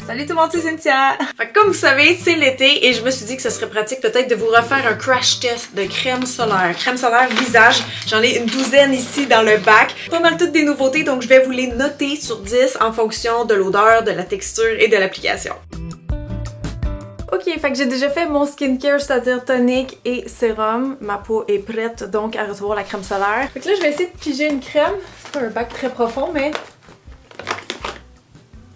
Salut tout le monde, c'est Cynthia! Fait que comme vous savez, c'est l'été et je me suis dit que ce serait pratique peut-être de vous refaire un crash test de crème solaire. Crème solaire visage, j'en ai une douzaine ici dans le bac. Pas mal toutes des nouveautés, donc je vais vous les noter sur 10 en fonction de l'odeur, de la texture et de l'application. Ok, fait que j'ai déjà fait mon skincare, c'est-à-dire tonique et sérum. Ma peau est prête donc à recevoir la crème solaire. Fait que là, je vais essayer de piger une crème. C'est pas un bac très profond, mais...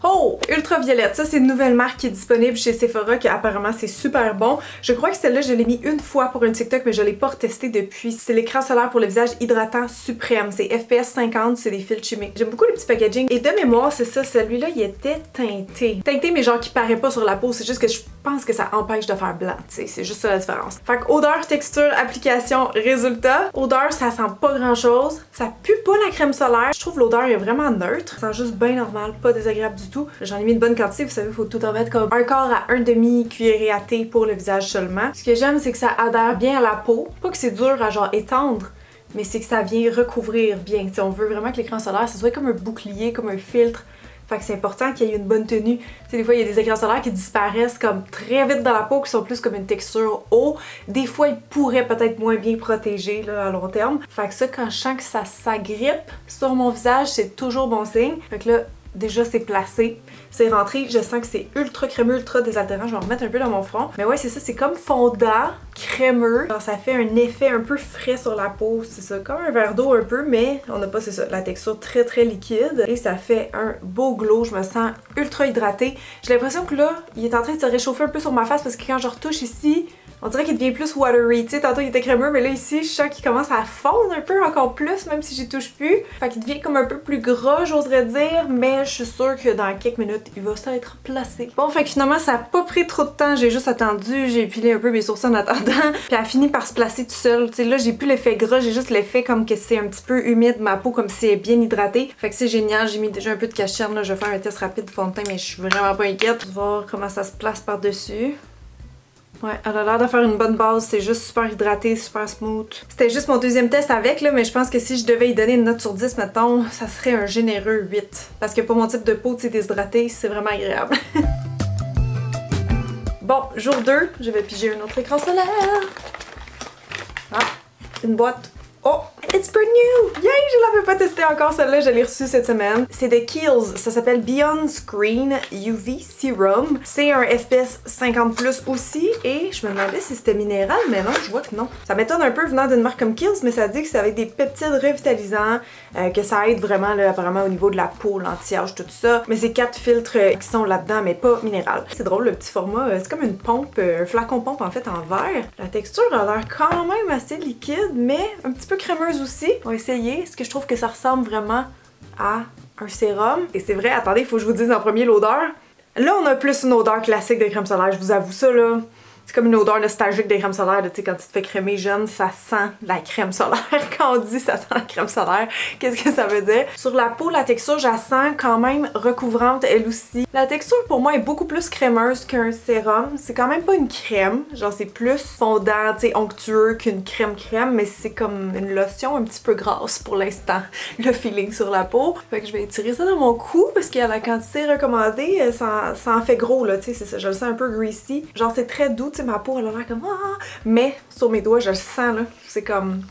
Oh! Ultraviolette, ça c'est une nouvelle marque qui est disponible chez Sephora qui apparemment c'est super bon. Je crois que celle-là je l'ai mis une fois pour un TikTok mais je l'ai pas retesté depuis. C'est l'écran solaire pour le visage hydratant suprême. C'est FPS 50, c'est des fils chimiques. J'aime beaucoup le petit packaging. Et de mémoire c'est ça, celui-là il était teinté. Teinté mais genre qui paraît pas sur la peau, c'est juste que je pense que ça empêche de faire blanc, tu sais, c'est juste ça la différence. Fait que odeur, texture, application, résultat. Odeur, ça sent pas grand chose. Ça pue pas la crème solaire. Je trouve l'odeur est vraiment neutre. Ça sent juste bien normal, pas désagréable du tout. J'en ai mis une bonne quantité, vous savez, il faut tout en mettre comme un quart à un demi cuillerée à thé pour le visage seulement. Ce que j'aime, c'est que ça adhère bien à la peau. Pas que c'est dur à genre étendre, mais c'est que ça vient recouvrir bien. T'sais, on veut vraiment que l'écran solaire, ça soit comme un bouclier, comme un filtre. Fait que c'est important qu'il y ait une bonne tenue. Tu sais, des fois, il y a des écrans solaires qui disparaissent comme très vite dans la peau, qui sont plus comme une texture eau. Des fois, ils pourraient peut-être moins bien protéger là, à long terme. Fait que ça, quand je sens que ça s'agrippe sur mon visage, c'est toujours bon signe. Fait que là, déjà c'est placé, c'est rentré, je sens que c'est ultra crémeux, ultra désaltérant, je vais en remettre un peu dans mon front. Mais ouais, c'est ça, c'est comme fondant, crémeux. Alors, ça fait un effet un peu frais sur la peau, c'est ça, comme un verre d'eau un peu, mais on n'a pas, c'est ça, la texture très très liquide. Et ça fait un beau glow, je me sens ultra hydratée. J'ai l'impression que là, il est en train de se réchauffer un peu sur ma face parce que quand je retouche ici, on dirait qu'il devient plus watery, tu sais, tantôt il était crémeux, mais là ici, je sens qu'il commence à fondre un peu encore plus, même si j'y touche plus. Fait qu'il devient comme un peu plus gras, j'oserais dire, mais je suis sûre que dans quelques minutes, il va s'être placé. Bon, fait que finalement, ça a pas pris trop de temps, j'ai juste attendu, j'ai épilé un peu mes sourcils en attendant, puis elle a fini par se placer tout seul. Tu sais, là, j'ai plus l'effet gras, j'ai juste l'effet comme que c'est un petit peu humide, ma peau, comme si elle est bien hydratée. Fait que c'est génial, j'ai mis déjà un peu de cachet, là, je vais faire un test rapide de fond de teint, mais je suis vraiment pas inquiète. On va voir comment ça se place par-dessus. Ouais, elle a l'air de faire une bonne base, c'est juste super hydraté, super smooth. C'était juste mon deuxième test avec, là, mais je pense que si je devais y donner une note sur 10, mettons, ça serait un généreux 8. Parce que pour mon type de peau, tu sais, déshydratée, c'est vraiment agréable. Bon, jour 2, je vais piger un autre écran solaire. Ah, une boîte. Oh, it's brand new! Yay! Je l'avais pas testé encore, celle-là, je l'ai reçue cette semaine. C'est de Kiehl's, ça s'appelle Beyond Screen UV Serum. C'est un FPS 50+ aussi, et je me demandais si c'était minéral, mais non, je vois que non. Ça m'étonne un peu venant d'une marque comme Kiehl's, mais ça dit que c'est avec des peptides revitalisants, que ça aide vraiment, là, apparemment, au niveau de la peau, l'anti-âge, tout ça. Mais c'est 4 filtres qui sont là-dedans, mais pas minéral. C'est drôle, le petit format, c'est comme une pompe, un flacon pompe en fait en verre. La texture a l'air quand même assez liquide, mais un petit peu crémeuse aussi. On va essayer. Est-ce que je trouve que ça ressemble vraiment à un sérum? Et c'est vrai, attendez, il faut que je vous dise en premier l'odeur. Là, on a plus une odeur classique de crème solaire, je vous avoue ça, là. C'est comme une odeur nostalgique des crèmes solaires, tu sais, quand tu te fais crémer jeune, ça sent la crème solaire. Quand on dit ça sent la crème solaire, qu'est-ce que ça veut dire? Sur la peau, la texture, je la sens quand même recouvrante, elle aussi. La texture, pour moi, est beaucoup plus crémeuse qu'un sérum. C'est quand même pas une crème, genre c'est plus fondant, tu sais, onctueux qu'une crème, mais c'est comme une lotion un petit peu grasse pour l'instant, le feeling sur la peau. Fait que je vais étirer ça dans mon cou, parce qu'à la quantité recommandée, ça en fait gros, là, tu sais, c'est ça, je le sens un peu greasy. Genre c'est très doux, tu sais, ma peau elle a l'air comme mais sur mes doigts je le sens là, c'est comme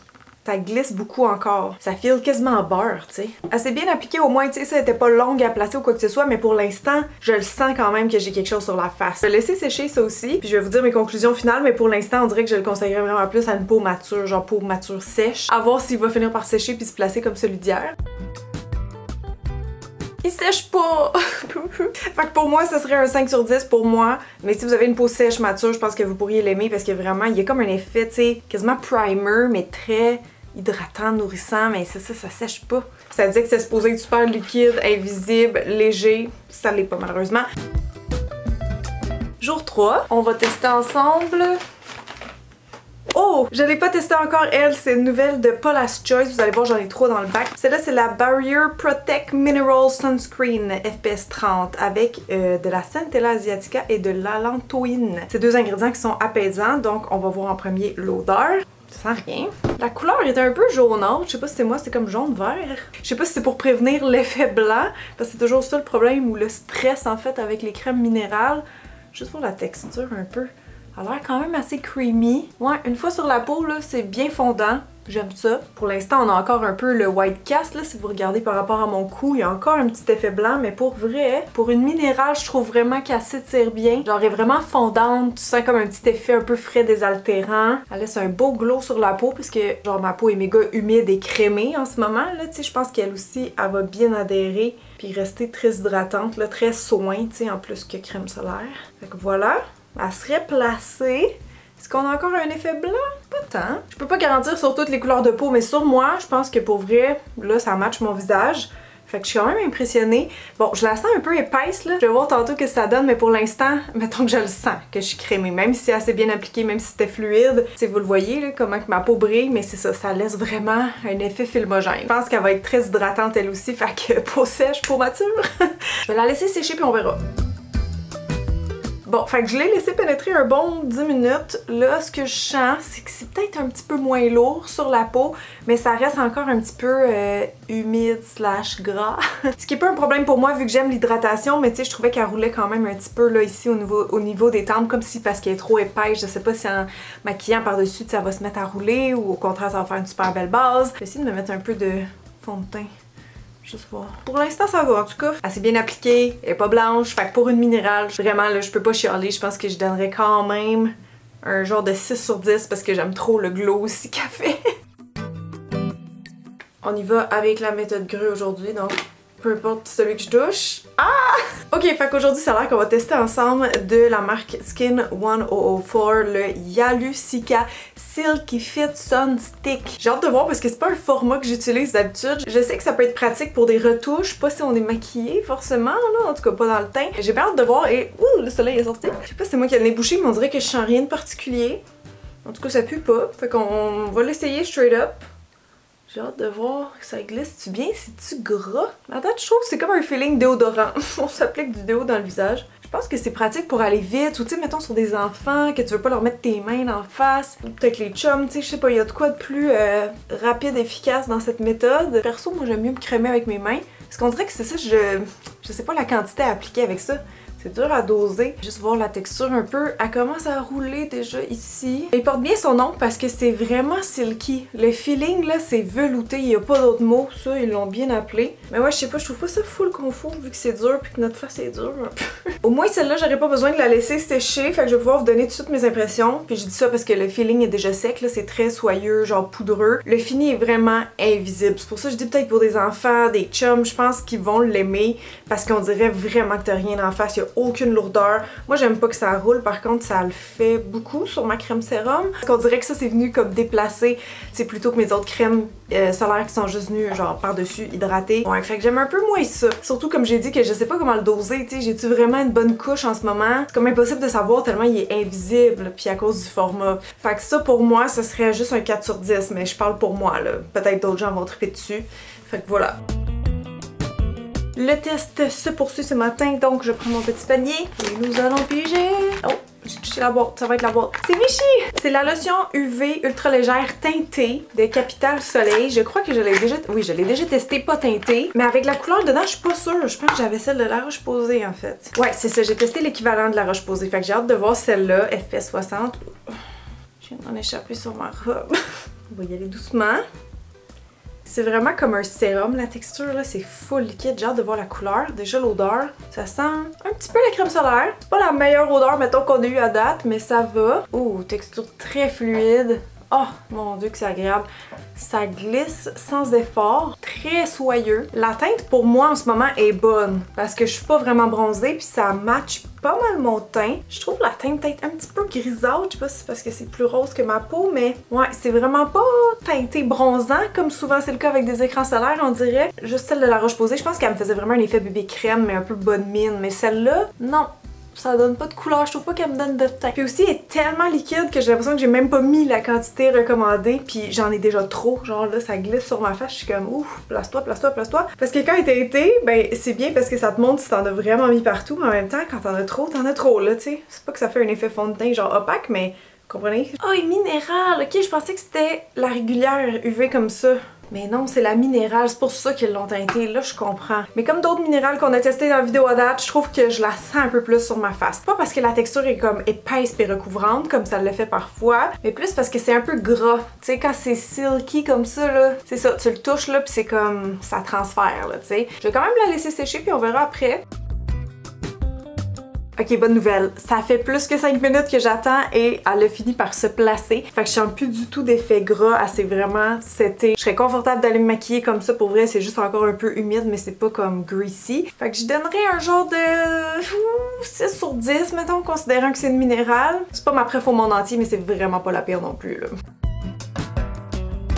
ça glisse beaucoup encore. Ça file quasiment beurre, tu sais. Assez bien appliqué au moins, tu sais, ça n'était pas longue à placer ou quoi que ce soit, mais pour l'instant, je le sens quand même que j'ai quelque chose sur la face. Je vais laisser sécher ça aussi, puis je vais vous dire mes conclusions finales, mais pour l'instant, on dirait que je le conseillerais vraiment plus à une peau mature, genre peau mature sèche. À voir s'il va finir par sécher puis se placer comme celui d'hier. Il sèche pas! Fait que pour moi, ce serait un 5 sur 10 pour moi. Mais si vous avez une peau sèche, mature, je pense que vous pourriez l'aimer parce que vraiment, il y a comme un effet, tu sais, quasiment primer, mais très hydratant, nourrissant, mais c'est ça, ça sèche pas. Ça dit que c'est supposé être super liquide, invisible, léger. Ça l'est pas, malheureusement. Jour 3, on va tester ensemble. Oh! Je l'ai pas testé encore, elle, c'est une nouvelle de Paula's Choice. Vous allez voir, j'en ai 3 dans le bac. Celle-là, c'est la Barrier Protect Mineral Sunscreen FPS 30 avec de la Centella asiatica et de l'allantoine. C'est 2 ingrédients qui sont apaisants, donc on va voir en premier l'odeur. Ça sent rien. La couleur est un peu jaunâtre. Je sais pas si c'est moi, c'est comme jaune-vert. Je sais pas si c'est pour prévenir l'effet blanc, parce que c'est toujours ça le problème, ou le stress en fait avec les crèmes minérales. Juste pour la texture un peu. Elle a l'air quand même assez creamy. Ouais, une fois sur la peau, là, c'est bien fondant. J'aime ça. Pour l'instant, on a encore un peu le white cast, là, si vous regardez par rapport à mon cou. Il y a encore un petit effet blanc, mais pour vrai, pour une minérale, je trouve vraiment qu'elle s'étire bien. Genre, elle est vraiment fondante. Tu sens comme un petit effet un peu frais désaltérant. Elle laisse un beau glow sur la peau, puisque genre ma peau est méga humide et crémée en ce moment. Là, tu sais, je pense qu'elle aussi, elle va bien adhérer. Puis rester très hydratante, là, très soin, tu sais, en plus que crème solaire. Fait que voilà. Elle serait placée. Est-ce qu'on a encore un effet blanc? Pas tant. Je peux pas garantir sur toutes les couleurs de peau, mais sur moi, je pense que pour vrai, là, ça matche mon visage. Fait que je suis quand même impressionnée. Bon, je la sens un peu épaisse, là. Je vais voir tantôt que ça donne, mais pour l'instant, mettons que je le sens, que je suis crémée. Même si c'est assez bien appliqué, même si c'était fluide. Tu sais, vous le voyez, là, comment que ma peau brille, mais c'est ça, ça laisse vraiment un effet filmogène. Je pense qu'elle va être très hydratante, elle aussi, fait que peau sèche, peau mature. Je vais la laisser sécher, puis on verra. Bon, fait que je l'ai laissé pénétrer un bon 10 minutes. Là, ce que je sens, c'est que c'est peut-être un petit peu moins lourd sur la peau, mais ça reste encore un petit peu humide / gras. Ce qui est pas un problème pour moi vu que j'aime l'hydratation, mais tu sais, je trouvais qu'elle roulait quand même un petit peu là ici au niveau des tempes, comme si parce qu'elle est trop épaisse. Je sais pas si en maquillant par-dessus, ça va se mettre à rouler ou au contraire, ça va faire une super belle base. Je vais essayer de me mettre un peu de fond de teint. Juste voir. Pour l'instant, ça va. En tout cas, elle s'est bien appliquée, elle est pas blanche. Fait que pour une minérale, vraiment, là, je peux pas chialer. Je pense que je donnerais quand même un genre de 6 sur 10 parce que j'aime trop le glow aussi qu'elle fait. On y va avec la méthode grue aujourd'hui, donc peu importe celui que je douche. Ah! Ok, fait qu'aujourd'hui, ça a l'air qu'on va tester ensemble de la marque Skin 1004, le Yalucica Silky Fit Sun Stick. J'ai hâte de voir parce que c'est pas un format que j'utilise d'habitude. Je sais que ça peut être pratique pour des retouches, pas si on est maquillé forcément, là, en tout cas pas dans le teint. J'ai bien hâte de voir et ouh, le soleil est sorti. Je sais pas si c'est moi qui ai le nez bouché, mais on dirait que je sens rien de particulier. En tout cas, ça pue pas. Fait qu'on va l'essayer straight up. J'ai hâte de voir que ça glisse-tu bien, c'est-tu gras? À date, je trouve que c'est comme un feeling déodorant. On s'applique du déo dans le visage. Je pense que c'est pratique pour aller vite, ou tu sais, mettons sur des enfants, que tu veux pas leur mettre tes mains en face, ou peut-être les chums, tu sais, je sais pas, il y a de quoi de plus rapide, efficace dans cette méthode. Perso, moi j'aime mieux me crémer avec mes mains, parce qu'on dirait que c'est ça, je sais pas la quantité à appliquer avec ça. C'est dur à doser. Juste voir la texture un peu. Elle commence à rouler déjà ici. Il porte bien son nom parce que c'est vraiment silky. Le feeling là, c'est velouté. Il n'y a pas d'autre mot. Ça, ils l'ont bien appelé. Mais ouais, je sais pas, je trouve pas ça full confort vu que c'est dur puis que notre face est dure un peu. Au moins, celle-là, j'aurais pas besoin de la laisser sécher. Fait que je vais pouvoir vous donner toutes mes impressions. Puis je dis ça parce que le feeling est déjà sec. Là, c'est très soyeux, genre poudreux. Le fini est vraiment invisible. C'est pour ça que je dis peut-être pour des enfants, des chums, je pense qu'ils vont l'aimer parce qu'on dirait vraiment que t'as rien en face. Il y a aucune lourdeur. Moi, j'aime pas que ça roule. Par contre, ça le fait beaucoup sur ma crème sérum. Parce qu'on dirait que ça, c'est venu comme déplacer. C'est plutôt que mes autres crèmes solaires qui sont juste venues genre par-dessus hydratées. Ouais, fait que j'aime un peu moins ça. Surtout comme j'ai dit que je sais pas comment le doser. Tu sais, j'ai-tu vraiment une bonne couche en ce moment? C'est comme impossible de savoir tellement il est invisible. Puis à cause du format. Fait que ça, pour moi, ce serait juste un 4 sur 10. Mais je parle pour moi, là. Peut-être d'autres gens vont triper dessus. Fait que voilà. Le test se poursuit ce matin, donc je prends mon petit panier et nous allons piger. Oh, j'ai touché la boîte, ça va être la boîte. C'est Vichy! C'est la lotion UV ultra légère teintée de Capital Soleil. Je crois que je l'ai déjà... Oui, je l'ai déjà testée, pas teintée. Mais avec la couleur dedans, je suis pas sûre. Je pense que j'avais celle de la Roche-Posay, en fait. Ouais, c'est ça. J'ai testé l'équivalent de la Roche-Posay. Fait que j'ai hâte de voir celle-là, FPS 60. Je viens d'en échapper sur ma robe. On va y aller doucement. C'est vraiment comme un sérum, la texture là, c'est full liquide. J'ai hâte de voir la couleur. Déjà l'odeur, ça sent un petit peu la crème solaire. C'est pas la meilleure odeur, mettons, qu'on a eu à date, mais ça va. Ouh, texture très fluide. Oh mon dieu que c'est agréable. Ça glisse sans effort, très soyeux. La teinte pour moi en ce moment est bonne parce que je suis pas vraiment bronzée puis ça match pas mal mon teint. Je trouve la teinte peut-être un petit peu grisâtre, je sais pas si c'est parce que c'est plus rose que ma peau, mais ouais, c'est vraiment pas teinté bronzant comme souvent c'est le cas avec des écrans solaires, on dirait. Juste celle de la Roche-Posay, je pense qu'elle me faisait vraiment un effet bébé crème mais un peu bonne mine, mais celle-là, non. Ça donne pas de couleur, je trouve pas qu'elle me donne de teint. Puis aussi, elle est tellement liquide que j'ai l'impression que j'ai même pas mis la quantité recommandée, puis j'en ai déjà trop. Genre là, ça glisse sur ma face, je suis comme ouf, place-toi, place-toi, place-toi. Parce que quand elle est teintée, ben c'est bien parce que ça te montre si t'en as vraiment mis partout, mais en même temps, quand t'en as trop, là, tu sais. C'est pas que ça fait un effet fond de teint genre opaque, mais Comprenez? Oh, et minérale! Ok, je pensais que c'était la régulière UV comme ça. Mais non, c'est la minérale, c'est pour ça qu'ils l'ont teintée, là je comprends. Mais comme d'autres minérales qu'on a testées dans la vidéo à date, je trouve que je la sens un peu plus sur ma face. Pas parce que la texture est comme épaisse et recouvrante, comme ça le fait parfois, mais plus parce que c'est un peu gras. Tu sais, quand c'est silky comme ça, là, c'est ça, tu le touches là, puis c'est comme, ça transfère, là, tu sais. Je vais quand même la laisser sécher, puis on verra après. Ok, bonne nouvelle. Ça fait plus que 5 minutes que j'attends et elle a fini par se placer. Fait que je sens plus du tout d'effet gras. Elle s'est vraiment setée. Je serais confortable d'aller me maquiller comme ça. Pour vrai, c'est juste encore un peu humide, mais c'est pas comme greasy. Fait que je donnerais un genre de 6 sur 10, mettons, considérant que c'est une minérale. C'est pas ma préf au monde entier, mais c'est vraiment pas la pire non plus, là.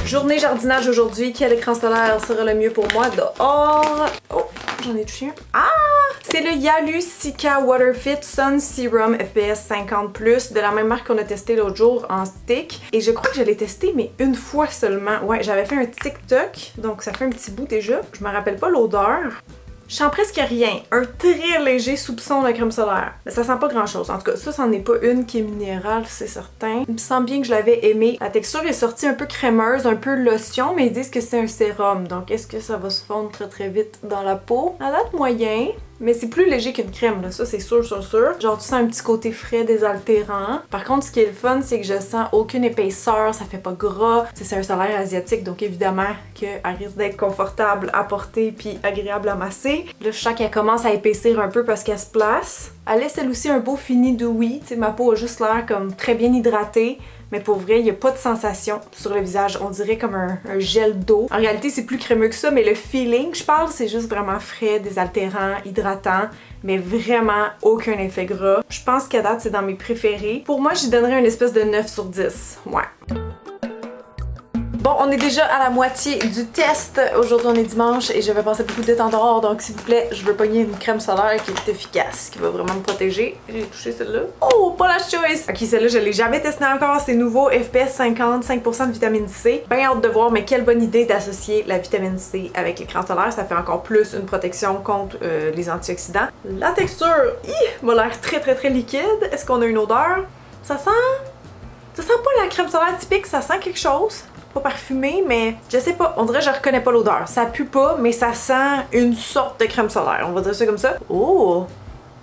Journée jardinage aujourd'hui. Quel écran solaire sera le mieux pour moi dehors? Oh, j'en ai touché un. Ah! C'est le Yalu Cica Waterfit Sun Serum FPS 50+, de la même marque qu'on a testé l'autre jour en stick. Et je crois que je l'ai testé, mais une fois seulement. Ouais, j'avais fait un TikTok, donc ça fait un petit bout déjà. Je me rappelle pas l'odeur. Je sens presque rien. Un très léger soupçon de crème solaire. Mais ça sent pas grand chose. En tout cas, ça, c'en est pas une qui est minérale, c'est certain. Il me semble bien que je l'avais aimé. La texture est sortie un peu crémeuse, un peu lotion, mais ils disent que c'est un sérum. Donc, est-ce que ça va se fondre très très vite dans la peau? À date, moyen. Mais c'est plus léger qu'une crème, là. Ça, c'est sûr, sûr, sûr. Genre, tu sens un petit côté frais, désaltérant. Par contre, ce qui est le fun, c'est que je sens aucune épaisseur, ça fait pas gras. C'est un solaire asiatique, donc évidemment qu'elle risque d'être confortable à porter puis agréable à masser. Là, je sens qu'elle commence à épaissir un peu parce qu'elle se place. Elle laisse elle aussi un beau fini dewy. Tu sais, ma peau a juste l'air comme très bien hydratée. Mais pour vrai, il n'y a pas de sensation sur le visage. On dirait comme un gel d'eau. En réalité, c'est plus crémeux que ça, mais le feeling, je parle, c'est juste vraiment frais, désaltérant, hydratant, mais vraiment aucun effet gras. Je pense qu'à date, c'est dans mes préférés. Pour moi, j'y donnerais une espèce de 9 sur 10. Ouais. Bon, on est déjà à la moitié du test. Aujourd'hui, on est dimanche et je vais passer beaucoup de temps dehors. Donc, s'il vous plaît, je veux pogner une crème solaire qui est efficace, qui va vraiment me protéger. J'ai touché celle-là. Oh, pas la choice! Ok, celle-là, je l'ai jamais testée encore. C'est nouveau. FPS 50, 5% de vitamine C. Bien hâte de voir, mais quelle bonne idée d'associer la vitamine C avec l'écran solaire. Ça fait encore plus une protection contre les antioxydants. La texture, m'a l'air très, très, très liquide. Est-ce qu'on a une odeur? Ça sent pas la crème solaire typique, ça sent quelque chose. Pas parfumé, mais je sais pas, on dirait que je reconnais pas l'odeur. Ça pue pas, mais ça sent une sorte de crème solaire, on va dire ça comme ça. Oh!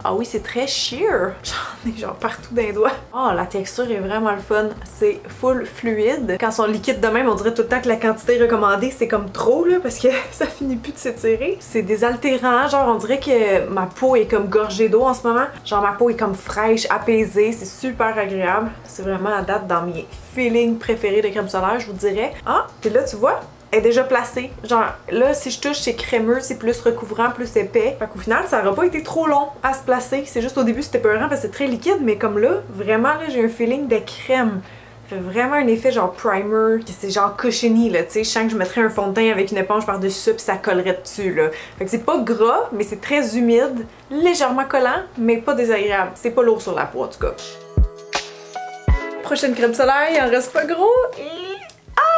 Ah oui, c'est très sheer. J'en ai genre partout dans les doigts. Oh, la texture est vraiment le fun. C'est full fluide. Quand ils sont liquides de même, on dirait tout le temps que la quantité recommandée, c'est comme trop, là, parce que ça finit plus de s'étirer. C'est désaltérant. Genre, on dirait que ma peau est comme gorgée d'eau en ce moment. Genre, ma peau est comme fraîche, apaisée. C'est super agréable. C'est vraiment à date dans mes feelings préférés de crème solaire, je vous dirais. Ah, puis là, tu vois, est déjà placée. Genre, là, si je touche, c'est crémeux, c'est plus recouvrant, plus épais. Fait qu'au final, ça n'aura pas été trop long à se placer. C'est juste au début, c'était peurant parce que c'est très liquide, mais comme là, vraiment, là, j'ai un feeling de crème. Ça fait vraiment un effet genre primer, c'est genre cushiony, là, tu sais. Je sens que je mettrais un fond de teint avec une éponge par-dessus ça, puis ça collerait dessus, là. Fait que c'est pas gras, mais c'est très humide, légèrement collant, mais pas désagréable. C'est pas lourd sur la peau, en tout cas. Prochaine crème solaire, il en reste pas gros.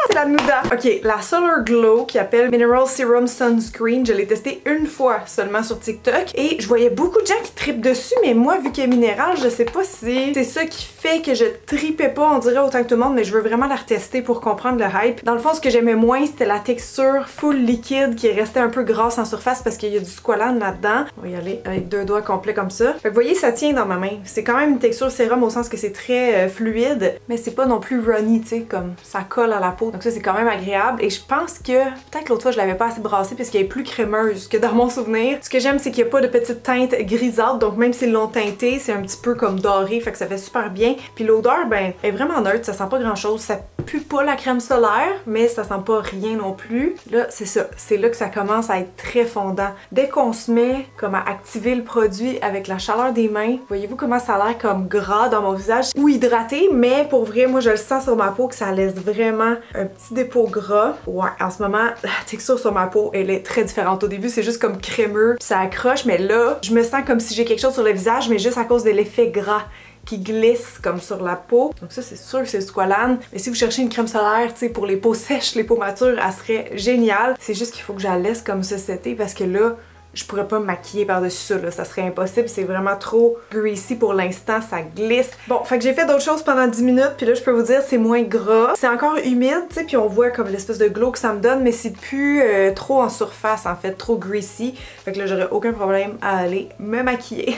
C'est la Nuda. Ok, la Solar Glow qui appelle Mineral Serum Sunscreen, je l'ai testé une fois seulement sur TikTok et je voyais beaucoup de gens qui trippent dessus, mais moi, vu qu'elle est minérale, je sais pas si c'est ça qui fait que je tripais pas, on dirait autant que tout le monde, mais je veux vraiment la retester pour comprendre le hype. Dans le fond, ce que j'aimais moins, c'était la texture full liquide qui restait un peu grasse en surface parce qu'il y a du squalane là-dedans. On va y aller avec 2 doigts complets comme ça. Fait que vous voyez, ça tient dans ma main. C'est quand même une texture sérum au sens que c'est très fluide, mais c'est pas non plus runny, tu sais, comme ça colle à la peau. Donc ça, c'est quand même agréable. Et je pense que peut-être que l'autre fois, je l'avais pas assez brassée parce qu'elle est plus crémeuse que dans mon souvenir. Ce que j'aime, c'est qu'il n'y a pas de petite teinte grisâtre. Donc même s'ils l'ont teinté, c'est un petit peu comme doré. Fait que ça fait super bien. Puis l'odeur, ben, est vraiment neutre. Ça sent pas grand-chose. Ça pue pas la crème solaire, mais ça sent pas rien non plus. Là, c'est ça. C'est là que ça commence à être très fondant. Dès qu'on se met comme à activer le produit avec la chaleur des mains, voyez-vous comment ça a l'air comme gras dans mon visage ou hydraté, mais pour vrai, moi, je le sens sur ma peau que ça laisse vraiment un petit dépôt gras. Ouais, en ce moment, la texture sur ma peau, elle est très différente. Au début, c'est juste comme crémeux, puis ça accroche, mais là, je me sens comme si j'ai quelque chose sur le visage, mais juste à cause de l'effet gras qui glisse comme sur la peau. Donc ça, c'est sûr que c'est le squalane. Mais si vous cherchez une crème solaire, tu sais, pour les peaux sèches, les peaux matures, elle serait géniale. C'est juste qu'il faut que je la laisse comme ça setter parce que là, je pourrais pas me maquiller par-dessus ça, là. Ça serait impossible, c'est vraiment trop greasy pour l'instant, ça glisse. Bon, fait que j'ai fait d'autres choses pendant 10 minutes, puis là, je peux vous dire, c'est moins gras. C'est encore humide, tu sais, puis on voit comme l'espèce de glow que ça me donne, mais c'est plus trop en surface, en fait, trop greasy. Fait que là, j'aurais aucun problème à aller me maquiller.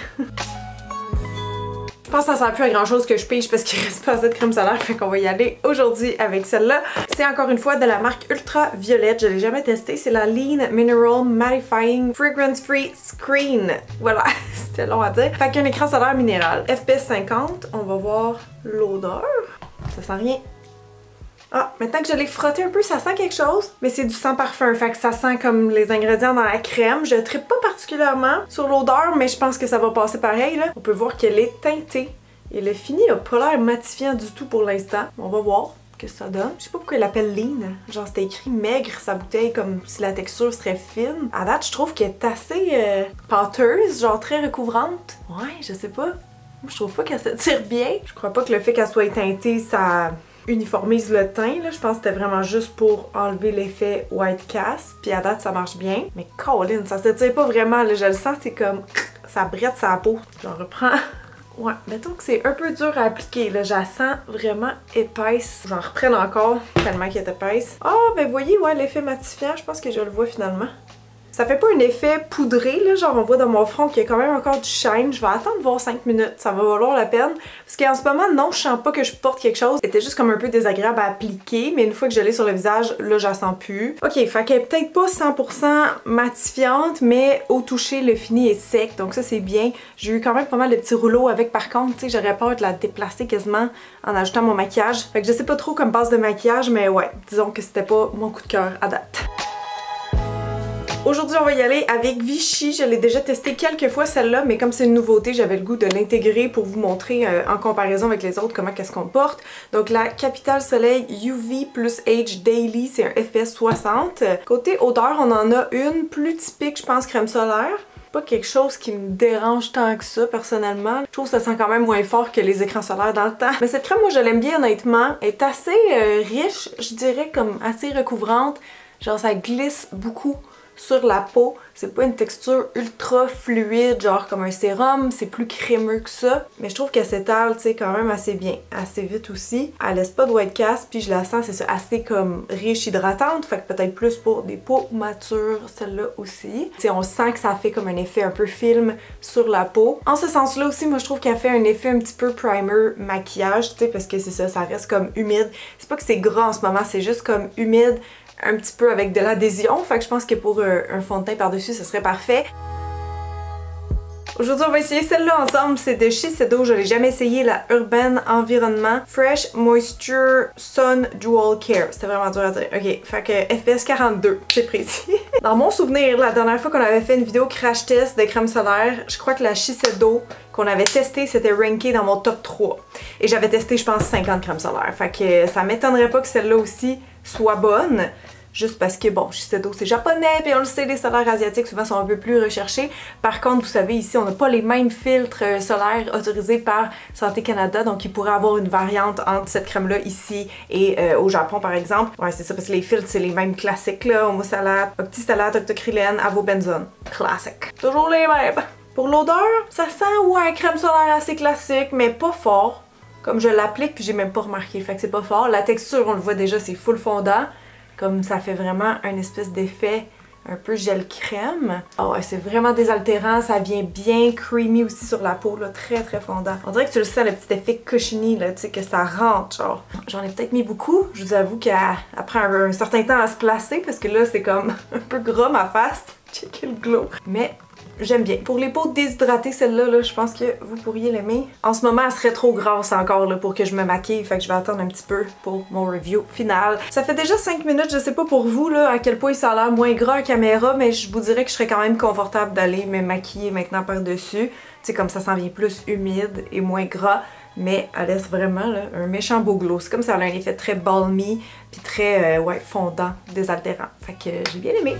Je pense que ça sert plus à grand chose que je pige parce qu'il reste pas assez de crème solaire, fait qu'on va y aller aujourd'hui avec celle-là. C'est encore une fois de la marque Ultra Violette, je l'ai jamais testé, c'est la Lean Mineral Mattifying Fragrance Free Screen. Voilà, c'était long à dire. Fait qu'un écran solaire minéral. FPS 50, on va voir l'odeur. Ça sent rien. Ah, maintenant que je l'ai frotté un peu, ça sent quelque chose, mais c'est du sans parfum, fait que ça sent comme les ingrédients dans la crème. Je trippe pas particulièrement sur l'odeur, mais je pense que ça va passer pareil, là. On peut voir qu'elle est teintée. Et le fini a pas l'air matifiant du tout pour l'instant. On va voir ce que ça donne. Je sais pas pourquoi il l'appelle Lean. Genre, c'était écrit maigre, sa bouteille, comme si la texture serait fine. À date, je trouve qu'elle est assez pâteuse, genre très recouvrante. Ouais, je sais pas. Moi, je trouve pas qu'elle se tire bien. Je crois pas que le fait qu'elle soit teintée, ça uniformise le teint, là. Je pense que c'était vraiment juste pour enlever l'effet white cast. Puis à date, ça marche bien. Mais Colin, ça se tire pas vraiment, là. Je le sens, c'est comme... ça brette sa peau. J'en reprends. Ouais, mettons que c'est un peu dur à appliquer, là. Je la sens vraiment épaisse. J'en reprenne encore, tellement qu'elle est épaisse. Ah, ben voyez, ouais, l'effet matifiant, je pense que je le vois finalement. Ça fait pas un effet poudré, là, genre on voit dans mon front qu'il y a quand même encore du shine. Je vais attendre voir 5 minutes, ça va valoir la peine. Parce qu'en ce moment, non, je sens pas que je porte quelque chose. C'était juste comme un peu désagréable à appliquer, mais une fois que je l'ai sur le visage, là, je la sens plus. Ok, fait qu'elle est peut-être pas 100% matifiante, mais au toucher, le fini est sec, donc ça c'est bien. J'ai eu quand même pas mal de petits rouleaux avec, par contre, tu sais, j'aurais peur de la déplacer quasiment en ajoutant mon maquillage. Fait que je sais pas trop comme base de maquillage, mais ouais, disons que c'était pas mon coup de cœur à date. Aujourd'hui, on va y aller avec Vichy. Je l'ai déjà testé quelques fois celle-là, mais comme c'est une nouveauté, j'avais le goût de l'intégrer pour vous montrer en comparaison avec les autres comment qu'elle se comporte. Donc la Capital Soleil UV plus Age Daily, c'est un FPS 60. Côté odeur, on en a une plus typique, je pense, crème solaire. Pas quelque chose qui me dérange tant que ça personnellement. Je trouve que ça sent quand même moins fort que les écrans solaires dans le temps. Mais cette crème, moi je l'aime bien honnêtement. Elle est assez riche, je dirais, comme assez recouvrante. Genre ça glisse beaucoup sur la peau. C'est pas une texture ultra fluide, genre comme un sérum, c'est plus crémeux que ça. Mais je trouve qu'elle s'étale, tu sais, quand même assez bien, assez vite aussi. Elle laisse pas de white cast, puis je la sens, c'est ça, assez comme riche, hydratante, fait que peut-être plus pour des peaux matures, celle-là aussi. Tu sais, on sent que ça fait comme un effet un peu film sur la peau. En ce sens-là aussi, moi je trouve qu'elle fait un effet un petit peu primer maquillage, tu sais, parce que c'est ça, ça reste comme humide. C'est pas que c'est gras en ce moment, c'est juste comme humide, un petit peu avec de l'adhésion, fait que je pense que pour un fond de teint par-dessus, ce serait parfait. Aujourd'hui, on va essayer celle-là ensemble, c'est de Shiseido, je l'ai jamais essayé, la Urban Environnement Fresh Moisture Sun Dual Care. C'était vraiment dur à dire. Ok, fait que FPS 42, c'est précis. Dans mon souvenir, la dernière fois qu'on avait fait une vidéo crash test de crème solaire, je crois que la Shiseido qu'on avait testé, c'était ranké dans mon top 3. Et j'avais testé, je pense, 50 crèmes solaires. Fait que ça m'étonnerait pas que celle-là aussi soit bonne. Juste parce que, bon, Shiseido c'est japonais, puis on le sait, les solaires asiatiques souvent sont un peu plus recherchés. Par contre, vous savez, ici, on n'a pas les mêmes filtres solaires autorisés par Santé Canada, donc il pourrait avoir une variante entre cette crème-là ici et au Japon, par exemple. Ouais, c'est ça, parce que les filtres, c'est les mêmes classiques, là, homosalate, octisalate, octocrylène, avobenzone. Classique. Toujours les mêmes. Pour l'odeur, ça sent, ouais, crème solaire assez classique, mais pas fort. Comme je l'applique, puis j'ai même pas remarqué, fait que c'est pas fort. La texture, on le voit déjà, c'est full fondant. Comme ça fait vraiment un espèce d'effet un peu gel crème. Oh, c'est vraiment désaltérant, ça vient bien creamy aussi sur la peau, là, très très fondant. On dirait que tu le sens, le petit effet cushiony, là, tu sais, que ça rentre, genre. J'en ai peut-être mis beaucoup, je vous avoue qu'elle prend un certain temps à se placer, parce que là, c'est comme un peu gras ma face. Check le glow. Mais j'aime bien. Pour les peaux déshydratées, celle-là, là, je pense que vous pourriez l'aimer. En ce moment, elle serait trop grasse encore là, pour que je me maquille, fait que je vais attendre un petit peu pour mon review final. Ça fait déjà 5 minutes, je sais pas pour vous là, à quel point ça a l'air moins gras à caméra, mais je vous dirais que je serais quand même confortable d'aller me maquiller maintenant par-dessus. Tu sais, comme ça s'en vient plus humide et moins gras. Mais elle laisse vraiment là, un méchant beau glow. C'est comme ça, elle a un effet très balmy, puis très ouais, fondant, désaltérant. Fait que j'ai bien aimé.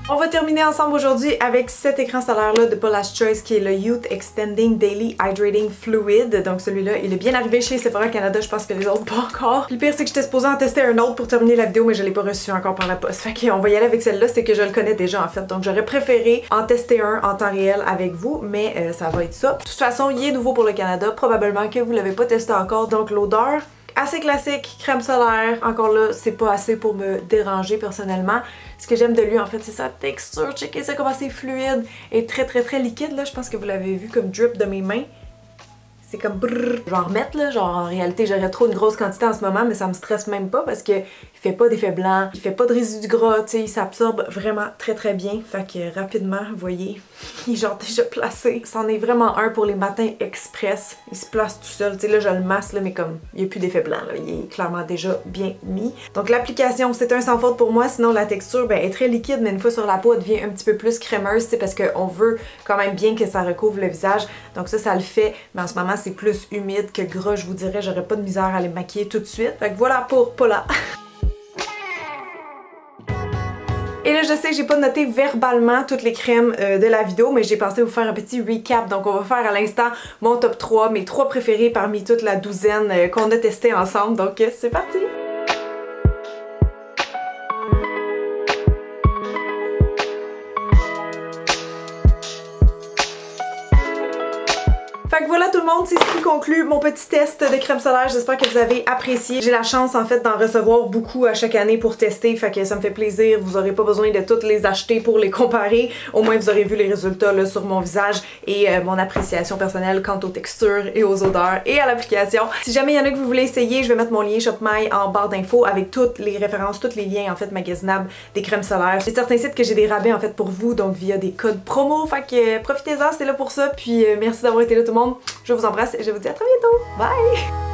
On va terminer ensemble aujourd'hui avec cet écran solaire-là de Paula's Choice qui est le Youth Extending Daily Hydrating Fluid. Donc celui-là, il est bien arrivé chez Sephora Canada, je pense que les autres pas encore. Puis le pire, c'est que j'étais supposée en tester un autre pour terminer la vidéo, mais je l'ai pas reçu encore par la poste. Fait qu'on va y aller avec celle-là, c'est que je le connais déjà en fait. Donc j'aurais préféré en tester un en temps réel avec vous, mais ça va être ça. De toute façon, il est nouveau pour le Canada, probablement que vous l'avez pas testé encore. Donc l'odeur, assez classique, crème solaire. Encore là, c'est pas assez pour me déranger personnellement. Ce que j'aime de lui, en fait, c'est sa texture. Checkez ça comment c'est fluide et très liquide. Là, je pense que vous l'avez vu comme drip de mes mains. C'est comme brrr. Je vais en remettre là, genre en réalité j'aurais trop une grosse quantité en ce moment, mais ça me stresse même pas parce que il fait pas d'effet blanc, il fait pas de résidus gras, tu sais, il s'absorbe vraiment très bien. Fait que rapidement, vous voyez, il est genre déjà placé. C'en est vraiment un pour les matins express. Il se place tout seul, tu sais là je le masse là, mais comme il n'y a plus d'effet blanc là, il est clairement déjà bien mis. Donc l'application, c'est un sans faute pour moi, sinon la texture ben, est très liquide, mais une fois sur la peau, elle devient un petit peu plus crémeuse, tu sais, parce qu'on veut quand même bien que ça recouvre le visage. Donc ça le fait, mais en ce moment c'est plus humide que gras, je vous dirais, j'aurais pas de misère à les maquiller tout de suite. Fait que voilà pour Paula. Et là, je sais que j'ai pas noté verbalement toutes les crèmes de la vidéo, mais j'ai pensé vous faire un petit recap. Donc on va faire à l'instant mon top 3, mes 3 préférés parmi toute la douzaine qu'on a testé ensemble. Donc c'est parti! Fait que voilà tout le monde, c'est ce qui conclut mon petit test de crème solaire. J'espère que vous avez apprécié. J'ai la chance en fait d'en recevoir beaucoup à chaque année pour tester, fait que ça me fait plaisir. Vous aurez pas besoin de toutes les acheter pour les comparer. Au moins vous aurez vu les résultats là, sur mon visage et mon appréciation personnelle quant aux textures et aux odeurs et à l'application. Si jamais il y en a que vous voulez essayer, je vais mettre mon lien ShopMy en barre d'infos avec toutes les références, tous les liens en fait magasinables des crèmes solaires. J'ai certains sites que j'ai des rabais en fait pour vous, donc via des codes promo. Fait que profitez-en, c'est là pour ça. Puis merci d'avoir été là tout le monde. Je vous embrasse et je vous dis à très bientôt. Bye!